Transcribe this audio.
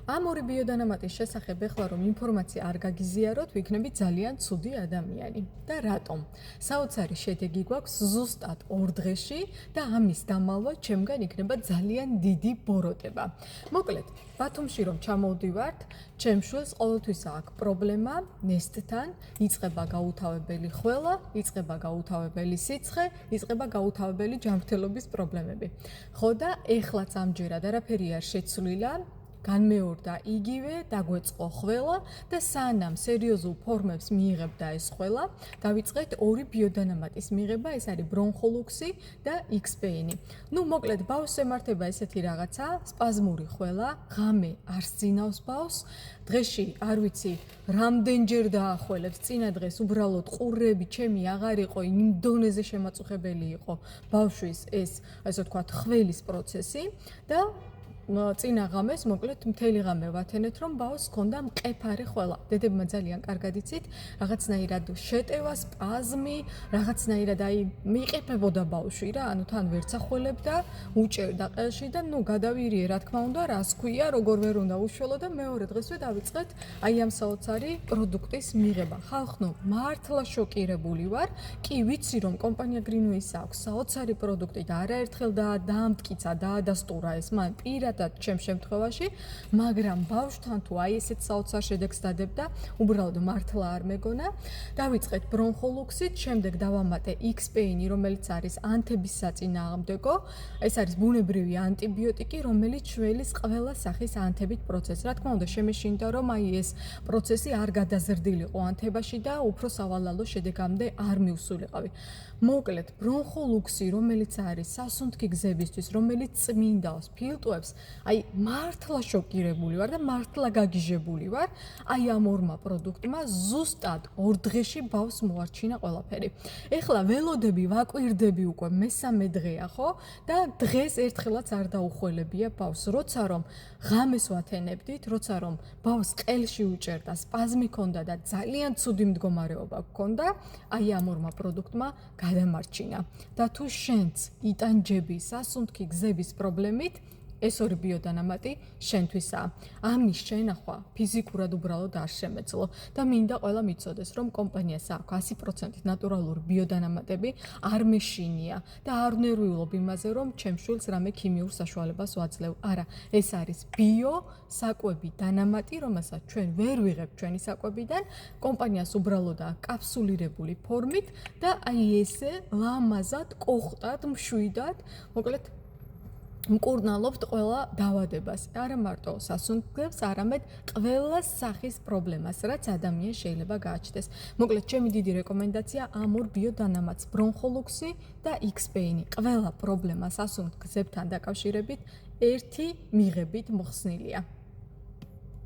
ამ ორი ბიოდანამატის შესახებ ეხლა რომ ინფორმაცია არ გაგიზიაროთ, ვიქნები ძალიან ცუდი ადამიანი. და რატომ? საოცარი შედეგი გვაქვს ზუსტად 2 დღეში და ამის დამალვა ჩემგან იქნება ძალიან დიდი ბოროტება. მოკლედ, ბათუმში რომ ჩამოვდივართ, ჩემ შვილს ყოველთვის აქვს პრობლემა ნესტთან, იწყება გაუთავებელი ხველა, იწყება გაუთავებელი სიცხე, იწყება გაუთავებელი ჯანმრთელობის პრობლემები. ხო და ეხლაც ამჯერად არაფერი არ შეცვლილა, განმეორდა იგივე, დაგვეწყო ხველა და სანამ სერიოზულ ფორმებს მიიღებდა ეს ხველა, დავიწყეთ 2 ბიოდანამატის მიღება, ეს არის ბრონხოლუქსი და X-Pain. მოკლედ ბავშვს ემართება ესეთი რაღაცა, სპაზმური ხველა, ღამე არ სძინავს ბავშვს, დღეში არ ვიცი, რამდენჯერ დაახველებს, წინა დღეს უბრალოდ ყურები ჩემი აღარ იყო, იმ დონეზე შემაწუხებელი იყო ბავშვის ეს, ასე ვთქვათ, ხველის პროცესი და წინა ღამეს, მოკლედ მთელი ღამე ვათენეთ, რომ ბავშვს ჰქონდა მყეფარი ხველა. დედებმა ძალიან კარგად იცით, რაღაცნაირად შეტევა, სპაზმი, რაღაცნაირად მიყეფებოდა ბავშვი რა, თან ვერც ახველებდა, უჭერდა ყელში და გადავირიე, რა თქმა უნდა, რას ქვია, როგორ ვერ უნდა უშველო და მეორე დღესვე დავიწყეთ ამ საოცარი პროდუქტის მიღება. ხალხო, მართლა შოკირებული ვარ. კი, ვიცი, რომ კომპანია Greenways აქვს საოცარი პროდუქტი და არაერთხელ დაამტკიცა, დაადასტურა ეს მან ჩემ შემთხვევაში, მაგრამ ბავშვთან თუ ესეთ საოცარ შედეგს დადებდა, უბრალოდ მართლა არ მეგონა. დავიწყეთ ბრონხოლუქსით, შემდეგ დავამატე X-Pain, რომელიც არის ანთების საწინააღმდეგო. ეს არის ბუნებრივი ანტიბიოტიკი, რომელიც შველის ყველა სახის ანთებით პროცესს. რა თქმა უნდა, შემეშინდა, რომ ეს პროცესი არ გადაზრდილიყო ანთებაში და უფრო სავალალო შედეგამდე არ მივსულიყავი. მოკლედ, ბრონხოლუქსი, რომელიც არის სასუნთქი გზებისთვის, რომელიც წმინდავს, ფილტვებს, მართლა შოკირებული ვარ და მართლა გაგიჟებული ვარ. ამ ორმა პროდუქტმა ზუსტად 2 დღეში ბავშვს მოარჩინა ყველაფერი. ეხლა ველოდები, ვაკვირდები უკვე მესამე დღეა, ხო? და დღეს ერთხელაც არ დაუხველებია ბავშვს. როცა რომ ღამეს ვათენებდით, როცა რომ ბავშვს ყელში უჭერდა, სპაზმი ჰქონდა და ძალიან ცუდი მდგომარეობა ჰქონდა, ამ ორმა პროდუქტმა გადამარჩინა. და თუ შენც იტანჯები სასუნთქი გზების პრობლემით, ეს ორი ბიოდანამატი შენთვისაა. ამის შენახვა ფიზიკურად უბრალოდ არ შემეძლო და მინდა ყველა მიცოდეს, რომ კომპანიას აქვს 100% ნატურალური ბიოდანამატები, არ მეშინია და არ ნერვიულობ იმაზე, რომ ჩემ შვილს რამე ქიმიურ საშუალებას ვაძლევ. არა, ეს არის ბიო საკვები დანამატი, რომელსაც ჩვენ ვერ ვიღებთ ჩვენი საკვებიდან, კომპანიას უბრალოდ კაფსულირებული ფორმით და ესე ლამაზად, კოხტად, მშვიდად, მოკლედ მკურნალობთ ყველა დაავადებას, არა მარტო სასუნთქებს, არამედ ყველა სახის პრობლემას, რაც ადამიანს შეიძლება გააჩნდეს. მოკლედ, ჩემი დიდი რეკომენდაცია ამ ორ ბიოდანამატს, ბრონხოლუქსი და X-Pain. ყველა პრობლემა სასუნთქ გზებთან დაკავშირებით ერთი მიღებით მოხსნილია.